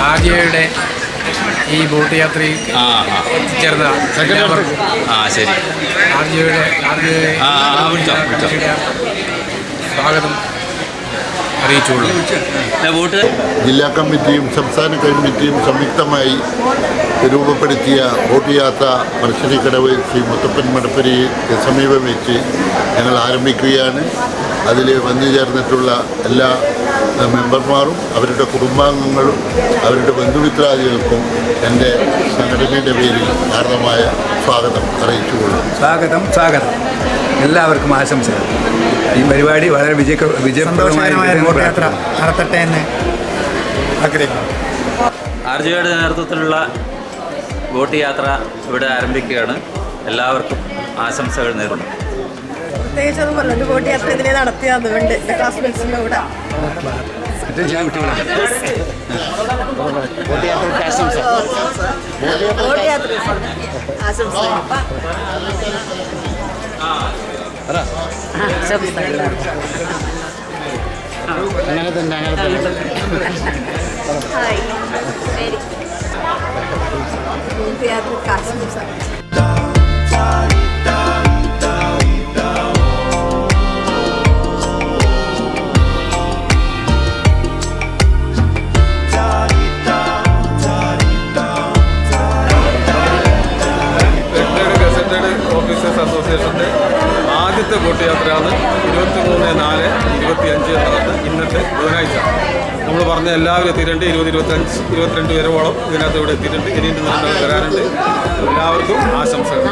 ആദ്യയുടെ ഈ ബോട്ട് യാത്രയിൽ എത്തിച്ചേർന്ന എല്ലാവർക്കും ശരി ആദ്യയുടെ സ്വാഗതം അറിയിച്ചുള്ളൂ. ജില്ലാ കമ്മിറ്റിയും സംസ്ഥാന കമ്മിറ്റിയും സംയുക്തമായി രൂപപ്പെടുത്തിയ ബോട്ട് യാത്ര പറശ്ശിനിക്കടവ് ശ്രീ മുത്തപ്പൻ മടപ്പുരയെ സമീപം വെച്ച് ഞങ്ങൾ ആരംഭിക്കുകയാണ്. അതിൽ വന്നു ചേർന്നിട്ടുള്ള എല്ലാ മെമ്പർമാരും അവരുടെ കുടുംബാംഗങ്ങളും അവരുടെ ബന്ധുമിത്രാദികൾക്കും എൻ്റെ സംഘടനയുടെ പേരിൽ ഹാർദമായ സ്വാഗതം അറിയിച്ചുകൊള്ളും. സ്വാഗതം എല്ലാവർക്കും ആശംസകൾ. ഈ പരിപാടി വളരെ വിജയപ്രദമായ യാത്ര നടത്തട്ടെ എന്ന് ആഗ്രഹിക്കുന്നു. ആർജിയുടെ നേതൃത്വത്തിലുള്ള ബോട്ട് യാത്ര ഇവിടെ ആരംഭിക്കുകയാണ്. എല്ലാവർക്കും ആശംസകൾ നേരുന്നു. പ്രത്യേകിച്ച് അത് പറഞ്ഞു, ബോട്ട് യാത്ര ഇതിനെ നടത്തിയ അതുകൊണ്ട് എൻ്റെ ക്ലാസ്മേറ്റ്സിൻ്റെ കൂടെ അങ്ങനെ തന്നെ ഓഫീസേഴ്സ് അസോസിയേഷൻ്റെ ആദ്യത്തെ ബോട്ട് യാത്രയാണ് 23/4/25 എന്നത് ഇന്നത്തെ ബുധനാഴ്ച. നമ്മൾ പറഞ്ഞ എല്ലാവരും എത്തിയിട്ടുണ്ട്. 20-22 വരെയോളം ഇതിനകത്ത് ഇവിടെ എത്തിയിട്ടുണ്ട്. ഇനിയും വരാനുണ്ട്. എല്ലാവർക്കും ആശംസകൾ.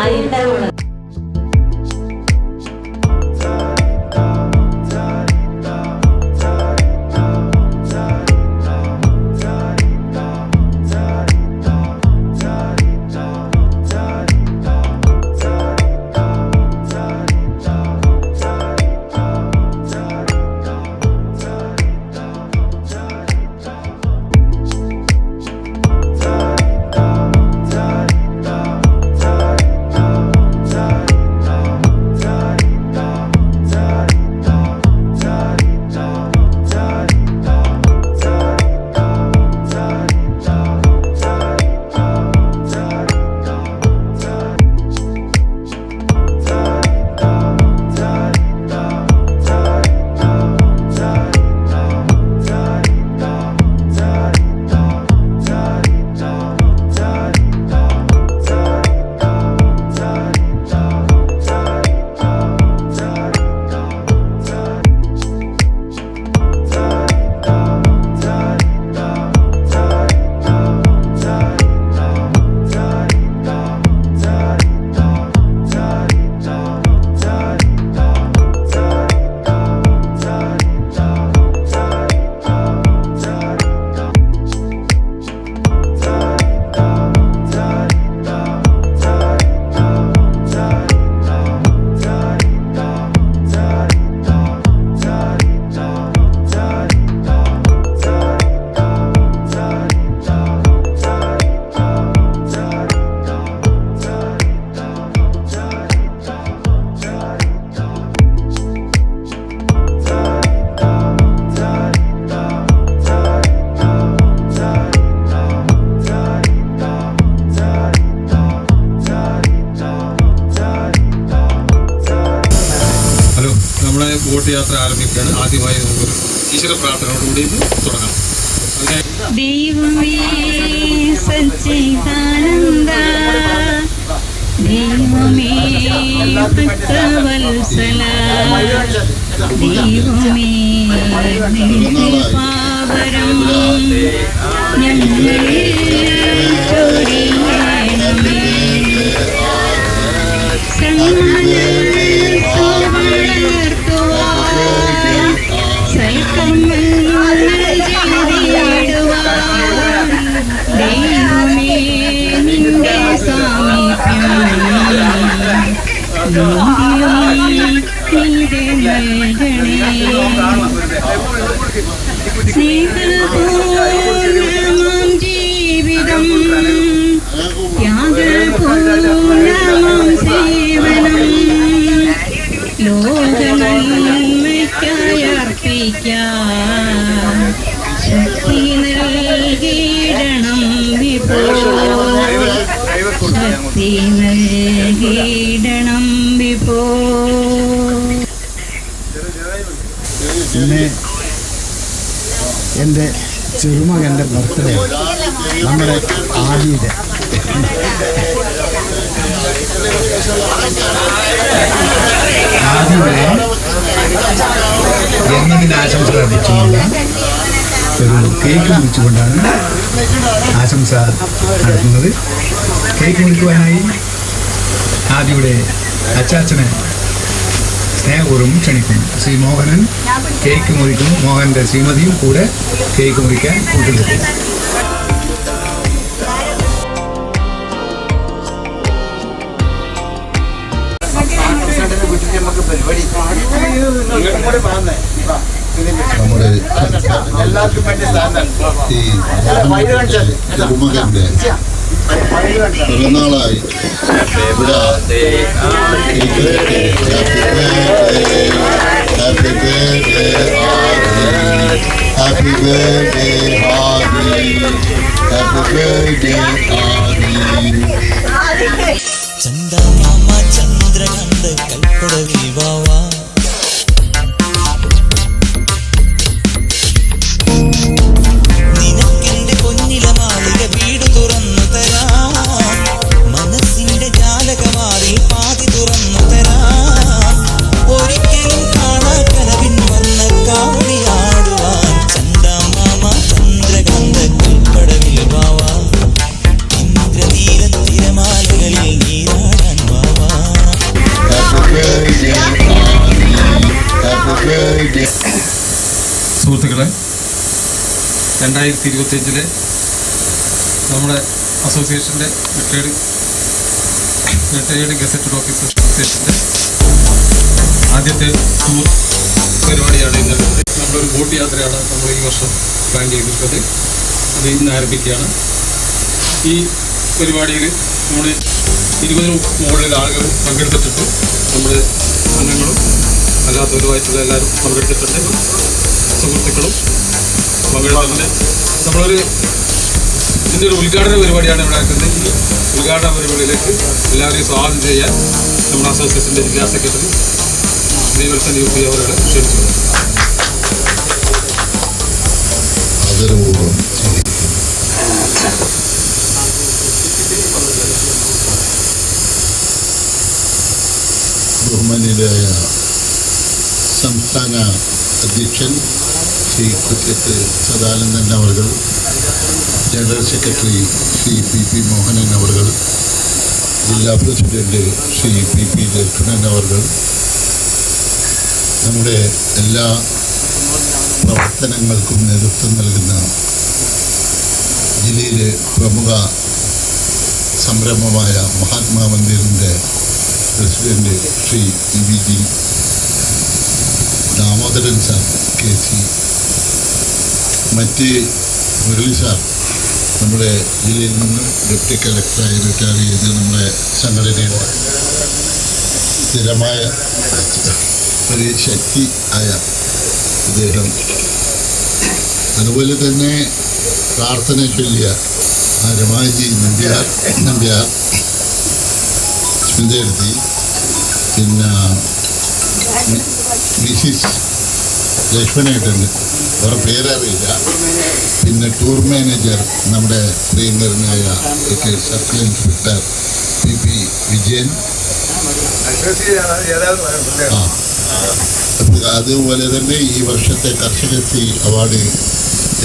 ബോട്ട് യാത്ര ആരംഭിക്കുകയാണ്. ആദ്യമായി നമുക്കൊരു ഈശ്വര പ്രാർത്ഥനയോടുകൂടി തുടങ്ങാം. ദൈവമേ സച്ചിദാനന്ദ, ദൈവമേ ഭക്തവത്സല, ദൈവമേ പാവരം ഞങ്ങളിൽ ചൊരിയണമേ. ദൈവമേ നിന്റെ സാമീപ്യം സ്നേഹപൂർണ്ണമാം ജീവിതം, ത്യാഗപൂർണ്ണമാം സേവനം, ലോകനന്മയ്ക്കായി അർപ്പിക്കാം ശക്തി നൽകിയിട ശക്തി നൽകിയിടണം വിഭോ. ഇന്ന് എൻ്റെ ചെറുമകൻ്റെ ബർത്ത്ഡേ നമ്മുടെ ആദിയുടെ ജന്മദിനാശംസ അറിയിച്ചുകൊണ്ട് ഒരു കേക്ക് മുറിച്ചുകൊണ്ടാണ് ആശംസ നടത്തുന്നത്. കേക്ക് മുറിക്കുവാനായി ആദിയുടെ അച്ചാച്ചനെ സ്നേഹപൂർവ്വം ക്ഷണിക്കുന്നു. ശ്രീ മോഹനൻ കേക്ക് മുറിക്കും. മോഹൻ്റെ ശ്രീമതിയും കൂടെ കേക്ക് മുറിക്കാൻ കൂട്ടുകെട്ടും. നമ്മുടെ ഈ ചെറുമകൻ്റെ പിറന്നാളായി ഇവിടെ ഹാപ്പി ബർത്ത്ഡേ ഹാപ്പി ബർത്ത്ഡേ ആദി ഹാപ്പി ബർത്ത്ഡേ ആദി. ചന്ദമാമ ചന്ദ്രകാന്ത കൽപ്പടവിൽ വാവാ നിനക്കെന്റെ പൊന്നില മാളിക വീട് തുറന്നു തരാം. മനസ്സിന്റെ ജാലകവാതിൽ പാതി തുറന്നു തരാം. ഒരിക്കലും കാണാ കനവിൻ വന്ന കാവടിയാടുവാൻ ചന്ദമാമ ചന്ദ്രകാന്ത കൽപ്പടവിൽ വാവാ. ഇന്ദ്രനീല തിരമാലകളിൽ നീരാടാൻ വാവാ. സുഹൃത്തുക്കളെ, 2025 നമ്മുടെ അസോസിയേഷൻ്റെ റിട്ടയേർഡ് ഗസറ്റഡ് ഓഫീസർ അസോസിയേഷൻ്റെ ആദ്യത്തെ ടൂർ പരിപാടിയാണ് ഇന്ന്. നമ്മളൊരു ബോട്ട് യാത്രയാണ് നമ്മൾ ഈ വർഷം പ്ലാൻ ചെയ്തിട്ടുള്ളത്. അത് ഇന്ന് ആരംഭിക്കുകയാണ്. ഈ പരിപാടിയിൽ നമ്മൾ 20 മുകളിൽ ആളുകൾ പങ്കെടുത്തിട്ടുണ്ട്. നമ്മുടെ അംഗങ്ങളും അല്ലാത്തവരുമായിട്ടുള്ള എല്ലാവരും പങ്കെടുത്തിട്ടുണ്ട്. സുഹൃത്തുക്കളും പങ്കെടുത്തിട്ടുണ്ട്. നമ്മളൊരു ഇതിൻ്റെ ഒരു ഉദ്ഘാടന പരിപാടിയാണ് ഇവിടെ ആക്കുന്നത്. ഈ ഉദ്ഘാടന പരിപാടിയിലേക്ക് എല്ലാവരെയും സ്വാഗതം ചെയ്യാൻ നമ്മുടെ അസോസിയേഷൻ്റെ ജില്ലാ സെക്രട്ടറി ശ്രീവത്സൻ UP അവരുടെ ക്ഷണിച്ചു. ആദരപൂർവ്വം ബഹുമാന്യരായ സംസ്ഥാന അധ്യക്ഷൻ ശ്രീ കുറ്റത്ത് സദാനന്ദൻ അവർ, general secretary Shri PP Mohanan അവർ, ജില്ലാ പ്രസിഡന്റ് ശ്രീ PP ലക്ഷ്മണൻ അവർ, നമ്മുടെ എല്ലാ പ്രവർത്തനങ്ങൾക്കും നേതൃത്വം നൽകുന്ന ജില്ലയിലെ പ്രമുഖ സംരംഭമായ മഹാത്മാ മന്ദിറിൻ്റെ president Shri EVG Damodaran sir, KC, മറ്റ് മുരളി സാർ, നമ്മുടെ ജില്ലയിൽ നിന്നും ഡെപ്യൂട്ടി കളക്ടറായി റിട്ടയർ ചെയ്ത് നമ്മുടെ സംഘടനയുടെ സ്ഥിരമായ ഒരു ശക്തി ആയ അദ്ദേഹം, അതുപോലെ തന്നെ പ്രാർത്ഥന ചൊല്ലിയ രമാജി നമ്പ്യാർ ചിന്തയെടുത്തി, പിന്നെ മിസിസ് ലക്ഷ്മണേട്ടുണ്ട്, അവരുടെ പേരറിയില്ല, പിന്നെ ടൂർ മാനേജർ നമ്മുടെ പ്രിയങ്കരനായ സർക്കിൾ ഇൻസ്പെക്ടർ PP വിജയൻ, അതുപോലെ തന്നെ ഈ വർഷത്തെ കർഷകശ്രീ അവാർഡ്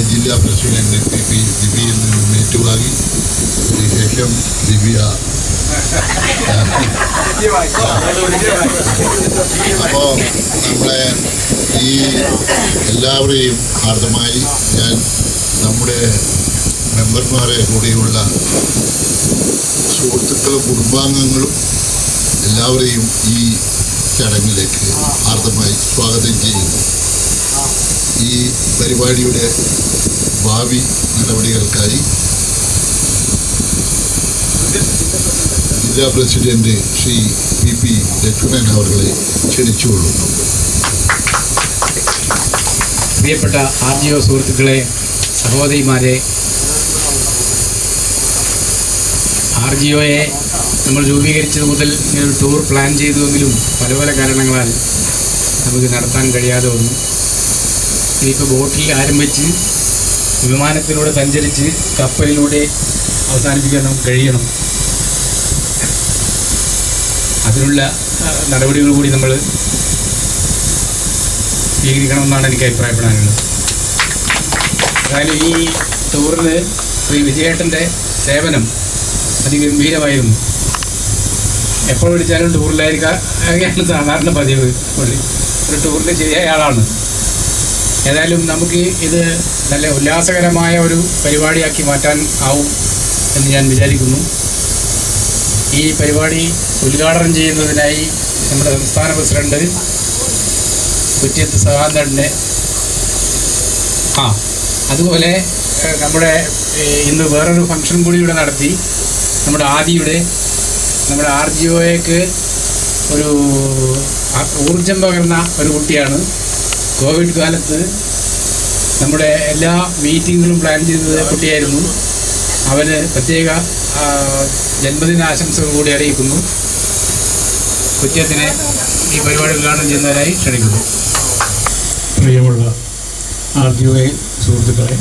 ജില്ലാ പ്രസിഡന്റ് PP ദിവ്യയിൽ നിന്നും ഏറ്റുവാങ്ങി. അതിനുശേഷം ദിവ്യ അപ്പോൾ നമ്മളെ ഈ എല്ലാവരെയും ഹാർദമായി ഞാൻ നമ്മുടെ മെമ്പർമാരെ കൂടിയുള്ള സുഹൃത്തുക്കളും കുടുംബാംഗങ്ങളും എല്ലാവരെയും ഈ ചടങ്ങിലേക്ക് ഹാർദമായി സ്വാഗതം ചെയ്യുന്നു. ഈ പരിപാടിയുടെ ഭാവി നടപടികൾക്കായി ജില്ലാ പ്രസിഡന്റ് ശ്രീ PP ലക്ഷ്മണൻ അവരെ ക്ഷണിച്ചുകൊള്ളുന്നു. പ്രിയപ്പെട്ട RGO സുഹൃത്തുക്കളെ, സഹോദരിമാരെ, RGOയെ നമ്മൾ രൂപീകരിച്ചത് മുതൽ ഇങ്ങനെ ഒരു ടൂർ പ്ലാൻ ചെയ്തുവെങ്കിലും പല പല കാരണങ്ങളാൽ നമുക്ക് നടത്താൻ കഴിയാതെ വന്നു. ഇനിയിപ്പോൾ ബോട്ടിൽ ആരംഭിച്ച് വിമാനത്തിലൂടെ സഞ്ചരിച്ച് കപ്പലിലൂടെ അവസാനിപ്പിക്കാൻ നമുക്ക് കഴിയണം. അതിനുള്ള നടപടികൾ കൂടി നമ്മൾ സ്വീകരിക്കണമെന്നാണ് എനിക്ക് അഭിപ്രായപ്പെടാനുള്ളത്. അതായത് ഈ ടൂറിന് ശ്രീ വിജയേട്ടൻ്റെ സേവനം അതിഗംഭീരമായിരുന്നു. എപ്പോൾ വിളിച്ചാലും ടൂറിലായിരിക്കാണ് സാധാരണ പതിവ്. പുള്ളി ഒരു ടൂറിൻ്റെ ശരിയായ ആളാണ്. ഏതായാലും നമുക്ക് ഇത് നല്ല ഉല്ലാസകരമായ ഒരു പരിപാടിയാക്കി മാറ്റാൻ ആവും എന്ന് ഞാൻ വിചാരിക്കുന്നു. ഈ പരിപാടി ഉദ്ഘാടനം ചെയ്യുന്നതിനായി നമ്മുടെ സംസ്ഥാന പ്രസിഡന്റ് കുറ്റിയത്ത് സഹാന്തനെ അതുപോലെ നമ്മുടെ ഇന്ന് വേറൊരു ഫംഗ്ഷൻ കൂടി ഇവിടെ നടത്തി. നമ്മുടെ നമ്മുടെ RGOയ്ക്ക് ഒരു ഊർജം പകർന്ന ഒരു കുട്ടിയാണ്. കോവിഡ് കാലത്ത് നമ്മുടെ എല്ലാ മീറ്റിങ്ങുകളും പ്ലാൻ ചെയ്തത് കുട്ടിയായിരുന്നു. അവന് പ്രത്യേക ജന്മദിനാശംസകൾ കൂടി അറിയിക്കുന്നു. കുറ്റത്തിനെ ഈ പരിപാടി ഉദ്ഘാടനം ചെയ്യുന്നതിനായി ക്ഷണിക്കുന്നു. പ്രിയമുള്ള RGO സുഹൃത്തുക്കളെ,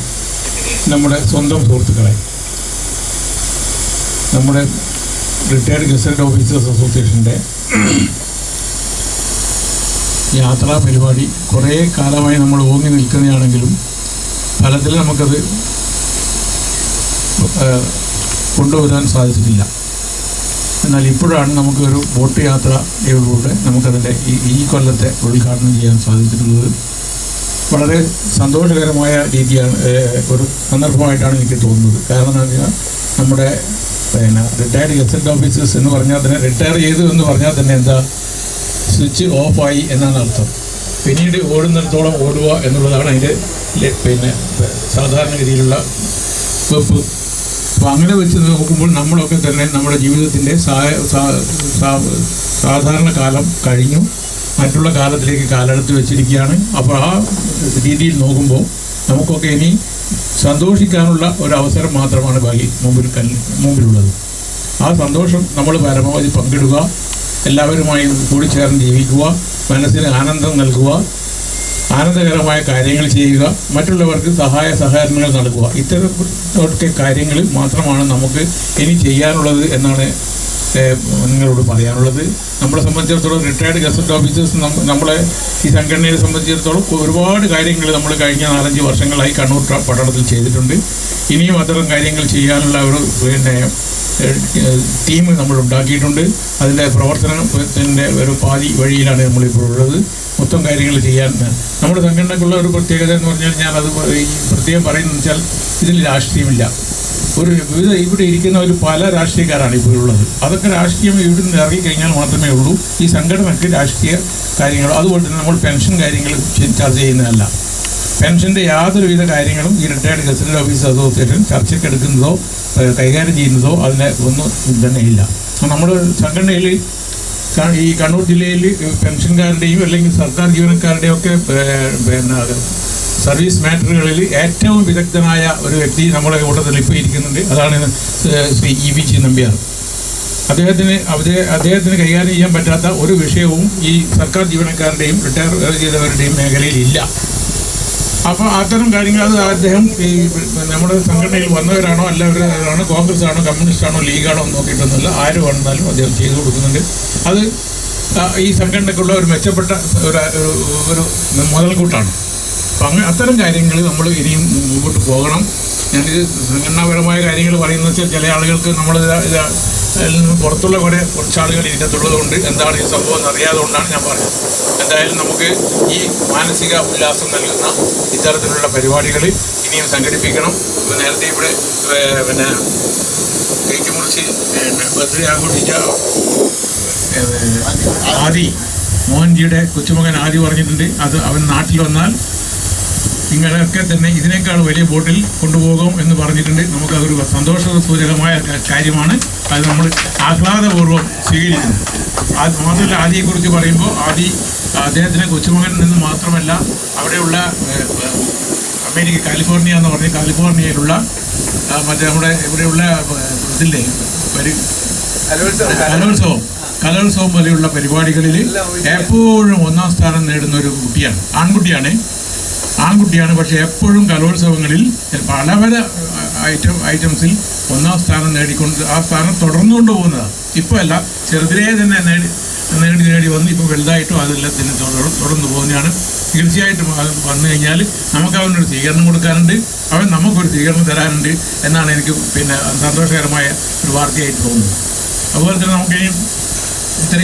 നമ്മുടെ സ്വന്തം സുഹൃത്തുക്കളെ, നമ്മുടെ റിട്ടയർഡ് ഗസറ്റഡ് ഓഫീസേഴ്സ് അസോസിയേഷൻ്റെ യാത്രാ പരിപാടി കുറേ കാലമായി നമ്മൾ ഓങ്ങി നിൽക്കുന്നതാണെങ്കിലും ഫലത്തിൽ നമുക്കത് കൊണ്ടുവരാൻ സാധിച്ചിട്ടില്ല. എന്നാൽ ഇപ്പോഴാണ് നമുക്കൊരു ബോട്ട് യാത്രയിലൂടെ നമുക്കതിൻ്റെ ഈ കൊല്ലത്തെ ഉദ്ഘാടനം ചെയ്യാൻ സാധിച്ചിട്ടുള്ളത്. വളരെ സന്തോഷകരമായ രീതിയാണ്, ഒരു സന്ദർഭമായിട്ടാണ് എനിക്ക് തോന്നുന്നത്. കാരണം എന്ന് പറഞ്ഞാൽ നമ്മുടെ റിട്ടയർഡ് ഗസറ്റഡ് ഓഫീസേഴ്സ് എന്ന് പറഞ്ഞാൽ തന്നെ റിട്ടയർ ചെയ്തു എന്ന് പറഞ്ഞാൽ തന്നെ എന്താ, സ്വിച്ച് ഓഫായി എന്നാണ് അർത്ഥം. പിന്നീട് ഓടുന്നിടത്തോളം ഓടുക എന്നുള്ളതാണ് അതിൻ്റെ സാധാരണഗതിയിലുള്ള വെപ്പ്. അപ്പോൾ അങ്ങനെ വെച്ച് നോക്കുമ്പോൾ നമ്മളൊക്കെ തന്നെ നമ്മുടെ ജീവിതത്തിൻ്റെ സാധാരണ കാലം കഴിഞ്ഞു, മറ്റുള്ള കാലത്തിലേക്ക് കാലെടുത്ത് വെച്ചിരിക്കുകയാണ്. അപ്പോൾ ആ രീതിയിൽ നോക്കുമ്പോൾ നമുക്കൊക്കെ ഇനി സന്തോഷിക്കാനുള്ള ഒരവസരം മാത്രമാണ് മുമ്പിലുള്ളത്. ആ സന്തോഷം നമ്മൾ പരമാവധി പങ്കിടുക, എല്ലാവരുമായി കൂടിച്ചേർന്ന് ജീവിക്കുക, മനസ്സിന് ആനന്ദം നൽകുക, ആനന്ദകരമായ കാര്യങ്ങൾ ചെയ്യുക, മറ്റുള്ളവർക്ക് സഹകരണങ്ങൾ നൽകുക. ഇത്തരമൊക്കെ കാര്യങ്ങൾ മാത്രമാണ് നമുക്ക് ഇനി ചെയ്യാനുള്ളത് എന്നാണ് നിങ്ങളോട് പറയാനുള്ളത്. നമ്മളെ സംബന്ധിച്ചിടത്തോളം റിട്ടയർഡ് ഗസറ്റഡ് ഓഫീസേഴ്സ് നമ്മളെ ഈ സംഘടനയെ സംബന്ധിച്ചിടത്തോളം ഒരുപാട് കാര്യങ്ങൾ നമ്മൾ കഴിഞ്ഞ 4-5 വർഷങ്ങളായി കണ്ണൂർ പട്ടണത്തിൽ ചെയ്തിട്ടുണ്ട്. ഇനിയും അത്തരം കാര്യങ്ങൾ ചെയ്യാനുള്ള ഒരു ടീം നമ്മൾ ഉണ്ടാക്കിയിട്ടുണ്ട്. അതിൻ്റെ പ്രവർത്തനത്തിൻ്റെ ഒരു പാതി വഴിയിലാണ് നമ്മളിപ്പോൾ ഉള്ളത്. മൊത്തം കാര്യങ്ങൾ ചെയ്യാൻ നമ്മുടെ സംഘടനയ്ക്കുള്ള ഒരു പ്രത്യേകത എന്ന് പറഞ്ഞാൽ, ഞാനത് പ്രത്യേകം പറയുന്നത് വെച്ചാൽ ഇതിൽ രാഷ്ട്രീയമില്ല. ഇവിടെ ഇരിക്കുന്ന പല രാഷ്ട്രീയക്കാരാണ് ഇപ്പോൾ ഉള്ളത്. അതൊക്കെ രാഷ്ട്രീയം ഇവിടെ നിന്ന് ഇറങ്ങിക്കഴിഞ്ഞാൽ മാത്രമേ ഉള്ളൂ ഈ സംഘടനയ്ക്ക് രാഷ്ട്രീയ കാര്യങ്ങൾ. അതുപോലെ തന്നെ നമ്മൾ പെൻഷൻ കാര്യങ്ങൾ ചർച്ച ചെയ്യുന്നതല്ല. പെൻഷൻ്റെ യാതൊരുവിധ കാര്യങ്ങളും ഈ റിട്ടയർഡ് ഗസറ്റഡ് ഓഫീസർ അസോസിയേഷൻ ചർച്ചയ്ക്കെടുക്കുന്നതോ കൈകാര്യം ചെയ്യുന്നതോ അതിന് ഒന്നും തന്നെ ഇല്ല. നമ്മുടെ സംഘടനയിൽ ഈ കണ്ണൂർ ജില്ലയിൽ പെൻഷൻകാരുടെയും അല്ലെങ്കിൽ സർക്കാർ ജീവനക്കാരുടെയും ഒക്കെ സർവീസ് മാറ്ററുകളിൽ ഏറ്റവും വിദഗ്ധനായ ഒരു വ്യക്തി നമ്മുടെ കൂട്ടത്തിൽ ഇപ്പോൾ ഇരിക്കുന്നുണ്ട്. അതാണ് ശ്രീ EVG നമ്പ്യാർ. അദ്ദേഹത്തിന് കൈകാര്യം ചെയ്യാൻ പറ്റാത്ത ഒരു വിഷയവും ഈ സർക്കാർ ജീവനക്കാരുടെയും റിട്ടയർ ചെയ്തവരുടെയും മേഖലയിൽ ഇല്ല. അപ്പോൾ അത്തരം കാര്യങ്ങൾ അത് അദ്ദേഹം ഈ നമ്മുടെ സംഘടനയിൽ വന്നവരാണോ അല്ലവരാണോ, കോൺഗ്രസ് ആണോ കമ്മ്യൂണിസ്റ്റ് ആണോ ലീഗാണോ എന്ന് നോക്കിയിട്ടൊന്നുമില്ല, ആര് വന്നാലും അദ്ദേഹം ചെയ്തു കൊടുക്കുന്നുണ്ട്. അത് ഈ സംഘടനയ്ക്കുള്ള ഒരു മെച്ചപ്പെട്ട ഒരു മുതൽക്കൂട്ടാണ്. അപ്പം അത്തരം കാര്യങ്ങൾ നമ്മൾ ഇനിയും മുമ്പോട്ട് പോകണം. ഞാനിത് സംഘടനാപരമായ കാര്യങ്ങൾ പറയുന്നത് വെച്ചാൽ ചില ആളുകൾക്ക് നമ്മൾ പുറത്തുള്ള കുറച്ച് ആളുകൾ ഇതിനകത്തുള്ളത് കൊണ്ട് എന്താണ് ഈ സംഭവം എന്ന് അറിയാതെ കൊണ്ടാണ് ഞാൻ പറഞ്ഞത്. എന്തായാലും നമുക്ക് ഈ മാനസിക ഉല്ലാസം നൽകുന്ന ഇത്തരത്തിലുള്ള പരിപാടികൾ ഇനിയും സംഘടിപ്പിക്കണം. നേരത്തെ ഇവിടെ കേക്ക് മുറിച്ച് ബർത്ത്ഡേ ആഘോഷിച്ച ആദി മോഹൻജിയുടെ കൊച്ചുമകൻ ആദി പറഞ്ഞിട്ടുണ്ട്, അത് അവൻ നാട്ടിൽ വന്നാൽ നിങ്ങളൊക്കെ തന്നെ ഇതിനേക്കാൾ വലിയ ബോട്ടിൽ കൊണ്ടുപോകും എന്ന് പറഞ്ഞിട്ടുണ്ട്. നമുക്കതൊരു സന്തോഷസൂചകമായ കാര്യമാണ്. അത് നമ്മൾ ആഹ്ലാദപൂർവ്വം സ്വീകരിക്കുന്നു. അത് മാത്രമല്ല, ആദിയെക്കുറിച്ച് പറയുമ്പോൾ അദ്ദേഹത്തിൻ്റെ കൊച്ചുമകൻ നിന്ന് മാത്രമല്ല, അവിടെയുള്ള കാലിഫോർണിയ എന്ന് പറഞ്ഞ കാലിഫോർണിയയിലുള്ള മറ്റേ നമ്മുടെ ഇവിടെയുള്ള ഇതില്ലേ കലോത്സവം പോലെയുള്ള പരിപാടികളിൽ എപ്പോഴും 1ാം സ്ഥാനം നേടുന്ന ഒരു കുട്ടിയാണ്. ആൺകുട്ടിയാണ്. പക്ഷെ എപ്പോഴും കലോത്സവങ്ങളിൽ പല ഐറ്റംസിൽ 1ാം സ്ഥാനം നേടിക്കൊണ്ട് ആ സ്ഥാനം തുടർന്നുകൊണ്ട് പോകുന്നതാണ്. ഇപ്പോൾ അല്ല, ചെറുതിലേ തന്നെ നേടി വന്ന് ഇപ്പോൾ വലുതായിട്ടും അതെല്ലാത്തിന് തുടർന്നു പോകുന്നതാണ്. തീർച്ചയായിട്ടും അത് വന്നു കഴിഞ്ഞാൽ നമുക്ക് അവനൊരു സ്വീകരണം കൊടുക്കാനുണ്ട്, അവൻ നമുക്കൊരു സ്വീകരണം തരാനുണ്ട് എന്നാണ് എനിക്ക് സന്തോഷകരമായ ഒരു വാർത്തയായിട്ട് തോന്നുന്നത്. അതുപോലെ തന്നെ നമുക്ക്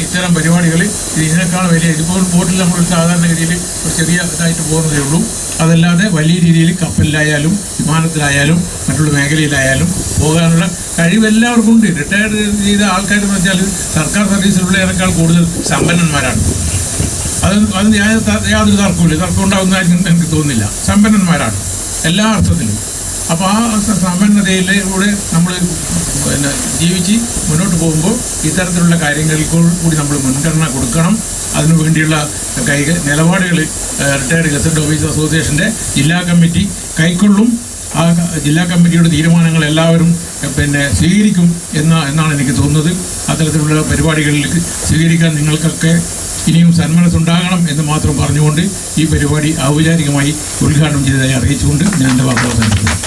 ഇത്തരം പരിപാടികൾ ഇതിനേക്കാൾ വലിയ ഇതിപ്പോൾ ബോട്ടിൽ നമ്മൾ സാധാരണ രീതിയിൽ ഒരു ചെറിയ ഇതായിട്ട് പോകുന്നതേ ഉള്ളൂ. അതല്ലാതെ വലിയ രീതിയിൽ കപ്പലിലായാലും വിമാനത്തിലായാലും മറ്റുള്ള മേഖലയിലായാലും പോകാനുള്ള കഴിവ് എല്ലാവർക്കും ഉണ്ട്. റിട്ടയർഡ് ചെയ്ത ആൾക്കാരെന്ന് വെച്ചാൽ സർക്കാർ സർവീസിലുള്ളതിനേക്കാൾ കൂടുതൽ സമ്പന്നന്മാരാണ്. അത് യാതൊരു തർക്കം ഉണ്ടാകുന്നതായിരിക്കും എനിക്ക് തോന്നുന്നില്ല. സമ്പന്നന്മാരാണ് എല്ലാ അർത്ഥത്തിലും. അപ്പോൾ ആ സമ്പന്നതയിലൂടെ നമ്മൾ ജീവിച്ച് മുന്നോട്ട് പോകുമ്പോൾ ഇത്തരത്തിലുള്ള കാര്യങ്ങളിൽ കൂടി നമ്മൾ മുൻഗണന കൊടുക്കണം. അതിനു വേണ്ടിയുള്ള നിലപാടുകൾ റിട്ടയർഡ് ഗസറ്റ് ഓഫീസർ അസോസിയേഷൻ്റെ ജില്ലാ കമ്മിറ്റി കൈക്കൊള്ളും. ആ ജില്ലാ കമ്മിറ്റിയുടെ തീരുമാനങ്ങൾ എല്ലാവരും സ്വീകരിക്കും എന്നാണ് എനിക്ക് തോന്നുന്നത്. അത്തരത്തിലുള്ള പരിപാടികളിലേക്ക് സ്വീകരിക്കാൻ നിങ്ങൾക്കൊക്കെ ഇനിയും സന്മനസ്സുണ്ടാകണം എന്ന് മാത്രം പറഞ്ഞുകൊണ്ട് ഈ പരിപാടി ഔപചാരികമായി ഉദ്ഘാടനം ചെയ്തതായി അറിയിച്ചുകൊണ്ട് ഞാൻ എൻ്റെ വാക്കുകൾ അവസാനിപ്പിക്കുന്നു.